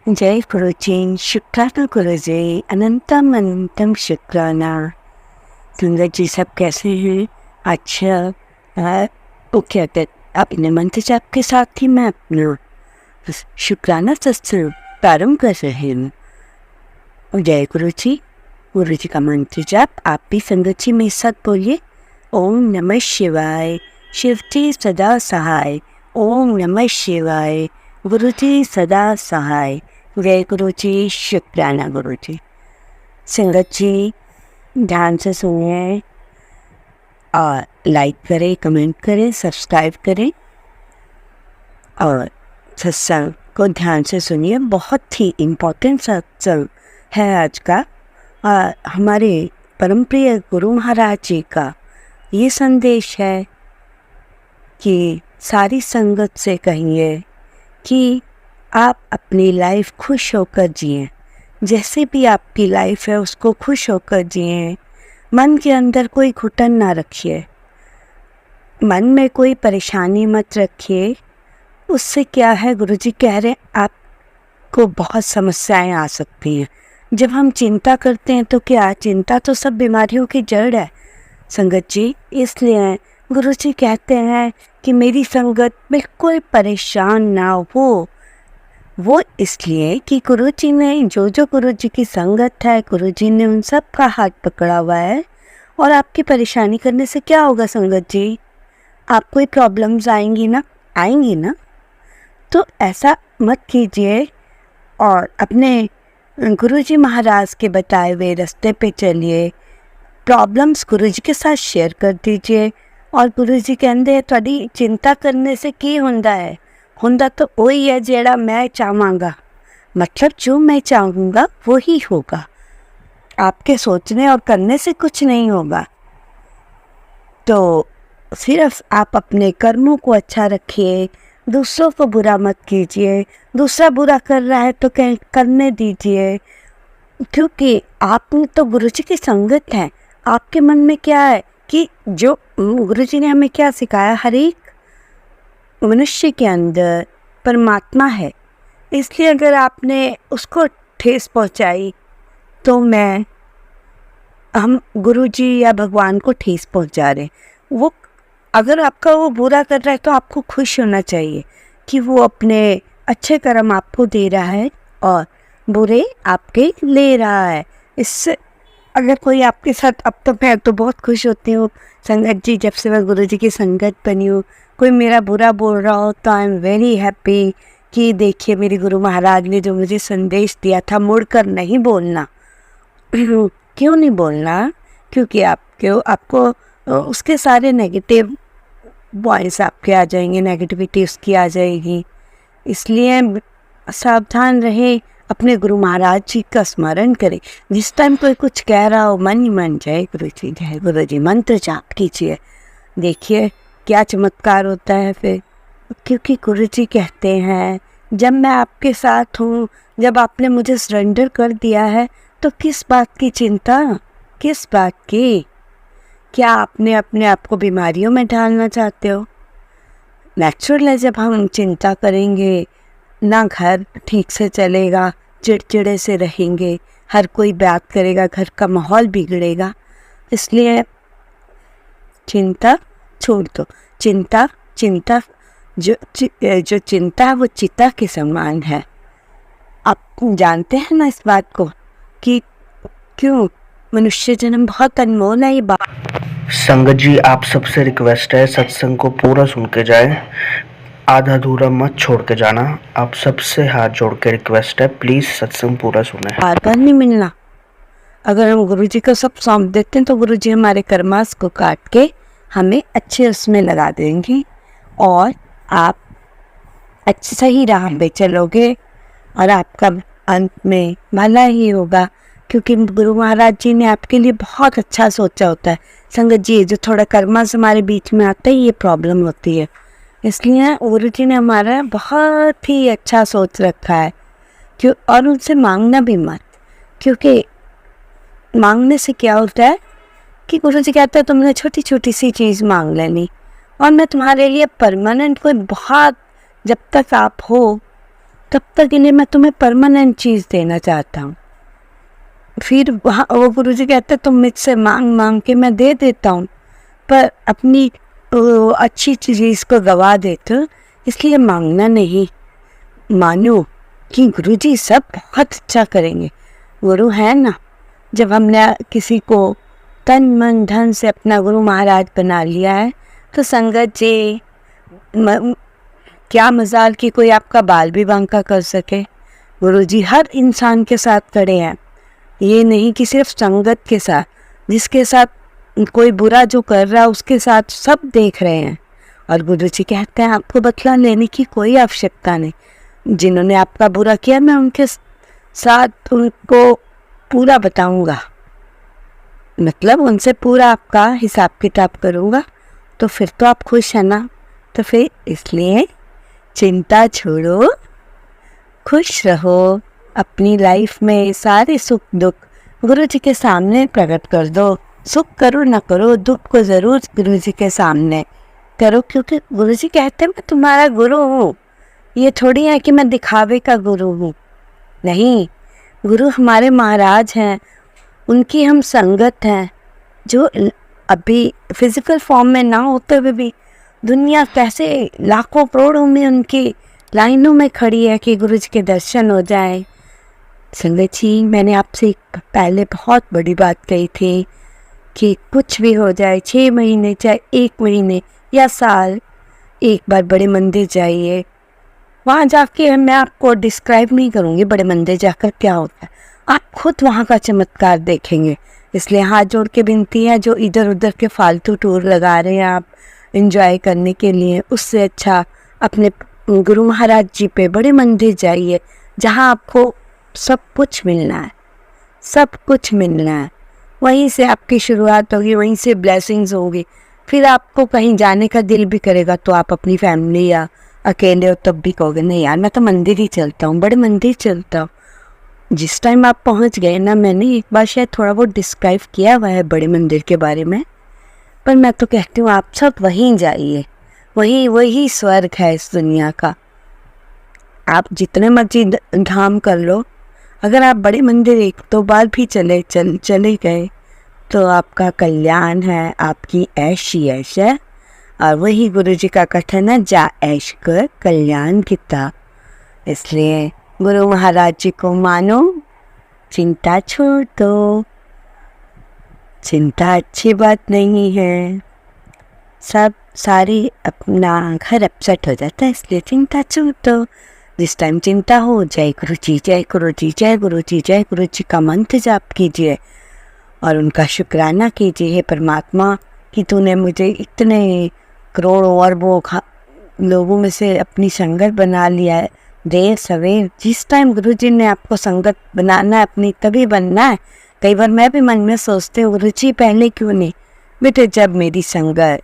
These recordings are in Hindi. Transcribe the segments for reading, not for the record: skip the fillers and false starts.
जय गुरुजी, शुक्राना गुरुजी, अनंतम अनंतम शुक्राना। संगत जी सब कैसे हैं? अच्छा, वो क्या कहते अपने मंत्र जाप के साथ ही मैं अपना शुक्राना सत्संग प्रारंभ कर रही हूँ। जय गुरुजी। गुरुजी का मंत्र जाप आप भी संगत जी मेरे साथ बोलिए। ओम नमः शिवाय, शिवजी सदा सहाय। ओम नमः शिवाय, गुरुजी सदा सहाय। जय गुरुजी, शुक्राना गुरुजी। संगत जी ध्यान से सुनिए और लाइक करें, कमेंट करें, सब्सक्राइब करें और सत्संग को ध्यान से सुनिए। बहुत ही इम्पोर्टेंट सत्संग है आज का। हमारे परम प्रिय गुरु महाराज जी का ये संदेश है कि सारी संगत से कहिए कि आप अपनी लाइफ खुश होकर जिएं। जैसे भी आपकी लाइफ है उसको खुश होकर जिएं। मन के अंदर कोई घुटन ना रखिए, मन में कोई परेशानी मत रखिए। उससे क्या है, गुरुजी कह रहे हैं आपको बहुत समस्याएं आ सकती हैं। जब हम चिंता करते हैं तो क्या, चिंता तो सब बीमारियों की जड़ है संगत जी। इसलिए गुरुजी कहते हैं कि मेरी संगत बिल्कुल परेशान ना हो। वो इसलिए कि गुरुजी ने जो गुरुजी की संगत है, गुरुजी ने उन सब का हाथ पकड़ा हुआ है। और आपकी परेशानी करने से क्या होगा संगत जी? आपको ही प्रॉब्लम्स आएंगी ना। तो ऐसा मत कीजिए और अपने गुरुजी महाराज के बताए हुए रास्ते पे चलिए। प्रॉब्लम्स गुरुजी के साथ शेयर कर दीजिए और गुरुजी कहते हैं थोड़ी चिंता करने से की होंदा है। होंदा तो वही है जेड़ा मैं चाहांगा, मतलब जो मैं चाहूँगा वो ही होगा। आपके सोचने और करने से कुछ नहीं होगा। तो सिर्फ आप अपने कर्मों को अच्छा रखिए, दूसरों को बुरा मत कीजिए। दूसरा बुरा कर रहा है तो करने दीजिए, क्योंकि आप तो गुरुजी की संगत है। आपके मन में क्या है कि जो गुरुजी ने हमें क्या सिखाया, हर एक मनुष्य के अंदर परमात्मा है। इसलिए अगर आपने उसको ठेस पहुंचाई तो हम गुरुजी या भगवान को ठेस पहुंचा रहे। वो अगर आपका वो बुरा कर रहा है तो आपको खुश होना चाहिए कि वो अपने अच्छे कर्म आपको दे रहा है और बुरे आपके ले रहा है। इससे अगर कोई आपके साथ, अब तो मैं तो बहुत खुश होती हूँ संगत जी, जब से मैं गुरुजी की संगत बनी हूँ। कोई मेरा बुरा बोल रहा हो तो आई एम वेरी हैप्पी कि देखिए मेरे गुरु महाराज ने जो मुझे संदेश दिया था, मुड़कर नहीं बोलना। क्यों नहीं बोलना? क्योंकि आपको उसके सारे नेगेटिव वॉइस आपके आ जाएंगे, नेगेटिविटी उसकी आ जाएगी। इसलिए सावधान रहे, अपने गुरु महाराज जी का स्मरण करें। जिस टाइम कोई कुछ कह रहा हो मन ही मन जय गुरु जी मंत्र जाप कीजिए। देखिए क्या चमत्कार होता है फिर। क्योंकि गुरु जी कहते हैं जब मैं आपके साथ हूँ, जब आपने मुझे सरेंडर कर दिया है तो किस बात की चिंता, किस बात की? क्या आपने अपने आप को बीमारियों में डालना चाहते हो? नेचुरल है, जब हम चिंता करेंगे ना घर ठीक से चलेगा, चिड़चिड़े से रहेंगे, हर कोई बात करेगा, घर का माहौल बिगड़ेगा। इसलिए चिंता छोड़ दो। चिंता जो चिंता है वो चिता के समान है। आप जानते हैं ना इस बात को कि क्यों मनुष्य जन्म बहुत अनमोल है। ये बात संगत जी आप सबसे रिक्वेस्ट है सत्संग को पूरा सुन के जाए, आधा अधूरा मत छोड़ के जाना। आप सबसे हाथ जोड़ के रिक्वेस्ट है, प्लीज सत्संग पूरा सुने। बार बार नहीं मिलना। अगर हम गुरुजी को सब सौंप देते हैं तो गुरुजी हमारे कर्मास को काट के हमें अच्छे उसमें लगा देंगे और आप अच्छी सही राह पे चलोगे और आपका अंत में भला ही होगा। क्योंकि गुरु महाराज जी ने आपके लिए बहुत अच्छा सोचा होता है। संगत जी जो थोड़ा कर्मास हमारे बीच में आता है ये प्रॉब्लम होती है। इसलिए गुरु जी ने हमारा बहुत ही अच्छा सोच रखा है। क्यों? और उनसे मांगना भी मत, क्योंकि मांगने से क्या होता है कि गुरु जी कहते हैं तुमने छोटी छोटी सी चीज़ मांग लेनी और मैं तुम्हारे लिए परमानेंट कोई बहुत, जब तक आप हो तब तक के लिए मैं तुम्हें परमानेंट चीज़ देना चाहता हूँ। फिर वहाँ वो गुरुजी कहते तुम मुझसे मांग मांग के मैं दे देता हूँ, पर अपनी अच्छी चीज़ को गवा देते हो, इसलिए मांगना नहीं। मानो कि गुरुजी सब बहुत अच्छा करेंगे। गुरु है ना, जब हमने किसी को तन मन धन से अपना गुरु महाराज बना लिया है तो संगत जी क्या मजाल कि कोई आपका बाल भी बांका कर सके। गुरुजी हर इंसान के साथ खड़े हैं, ये नहीं कि सिर्फ संगत के साथ, जिसके साथ कोई बुरा जो कर रहा है उसके साथ सब देख रहे हैं। और गुरुजी कहते हैं आपको बदला लेने की कोई आवश्यकता नहीं। जिन्होंने आपका बुरा किया मैं उनके साथ उनको पूरा बताऊंगा, मतलब उनसे पूरा आपका हिसाब किताब करूंगा। तो फिर तो आप खुश है ना, तो फिर इसलिए चिंता छोड़ो, खुश रहो। अपनी लाइफ में सारे सुख दुख गुरु जी के सामने प्रकट कर दो। सुख करो ना करो, दुख को ज़रूर गुरु जी के सामने करो, क्योंकि गुरु जी कहते हैं मैं तुम्हारा गुरु हूँ। ये थोड़ी है कि मैं दिखावे का गुरु हूँ, नहीं। गुरु हमारे महाराज हैं, उनकी हम संगत हैं, जो अभी फिजिकल फॉर्म में ना होते हुए भी दुनिया कैसे लाखों करोड़ों में उनकी लाइनों में खड़ी है कि गुरु जी के दर्शन हो जाए। संगत जी, मैंने आपसे पहले बहुत बड़ी बात कही थी कि कुछ भी हो जाए, 6 महीने चाहे 1 महीने या साल, एक बार बड़े मंदिर जाइए। वहाँ जाके मैं आपको डिस्क्राइब नहीं करूँगी बड़े मंदिर जाकर क्या होता है, आप खुद वहाँ का चमत्कार देखेंगे। इसलिए हाथ जोड़ के विनती है, जो इधर उधर के फालतू टूर लगा रहे हैं आप एंजॉय करने के लिए, उससे अच्छा अपने गुरु महाराज जी पे बड़े मंदिर जाइए, जहाँ आपको सब कुछ मिलना है, सब कुछ मिलना है। वहीं से आपकी शुरुआत होगी, वहीं से ब्लेसिंग्स होगी। फिर आपको कहीं जाने का दिल भी करेगा तो आप अपनी फैमिली या अकेले हो तब भी कहोगे नहीं यार मैं तो मंदिर ही चलता हूँ, बड़े मंदिर चलता हूँ। जिस टाइम आप पहुँच गए ना, मैंने एक बार शायद थोड़ा बहुत डिस्क्राइब किया हुआ है बड़े मंदिर के बारे में, पर मैं तो कहती हूँ आप सब वहीं जाइए, वही स्वर्ग है इस दुनिया का। आप जितने मर्जी धाम कर लो, अगर आप बड़े मंदिर 1-2 बार भी चले गए तो आपका कल्याण है, आपकी ऐश ही ऐश है। और वही गुरु जी का कथन है, जा ऐश कर कल्याण किता। इसलिए गुरु महाराज जी को मानो, चिंता छोड़ दो। चिंता अच्छी बात नहीं है, सारी अपना घर अपसेट हो जाता है, इसलिए चिंता छोड़ दो। जिस टाइम चिंता हो, जय गुरु जी जय गुरु जी जय गुरु जी जय गुरु जी का मंत्र जाप कीजिए और उनका शुक्राना कीजिए, हे परमात्मा कि तूने मुझे इतने करोड़ों अरबों लोगों में से अपनी संगत बना लिया है। देर सवेर जिस टाइम गुरु जी ने आपको संगत बनाना है अपनी, तभी बनना है। कई बार मैं भी मन में सोचती हूँ गुरु जी पहले क्यों नहीं, बेटे जब मेरी संगत,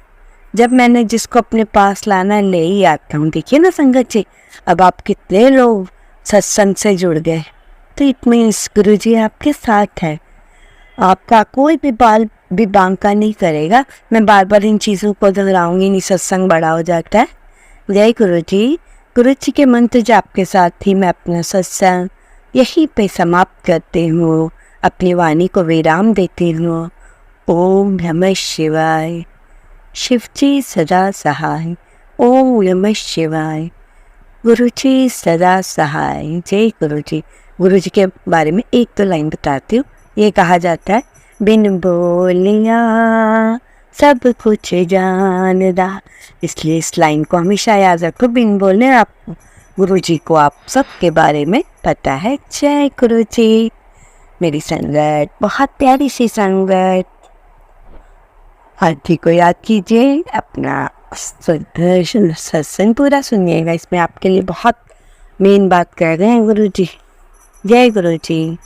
जब मैंने जिसको अपने पास लाना है ले ही आता हूँ। देखिए ना संगत जी, अब आप कितने लोग सत्संग से जुड़ गए, तो इट मीन्स गुरु जी आपके साथ है। आपका कोई भी बाल भी बांका नहीं करेगा। मैं बार बार इन चीज़ों को दोहराऊंगी नहीं, सत्संग बड़ा हो जाता है। जय गुरु जी के मंत्र जाप के साथ ही मैं अपना सत्संग यहीं पे समाप्त करती हूँ, अपनी वाणी को विराम देती हूँ। ओम नमः शिवाय। शिव जी सदा सहाय। ओम नमः शिवाय। गुरु जी सदा सहाय। जय गुरु जी। गुरु जी के बारे में 1-2 लाइन बताती हूँ। ये कहा जाता है, बिन बोलिया सब कुछ जानदा। इसलिए इस लाइन को हमेशा याद रखो, बिन बोले आप गुरु जी को आप सब के बारे में पता है। जय गुरु जी। मेरी संगत, बहुत प्यारी सी संगत, हर जी को याद कीजिए, अपना सत्संग पूरा सुनिएगा। इसमें आपके लिए बहुत मेन बात कर रहे हैं गुरु जी। जय गुरु जी।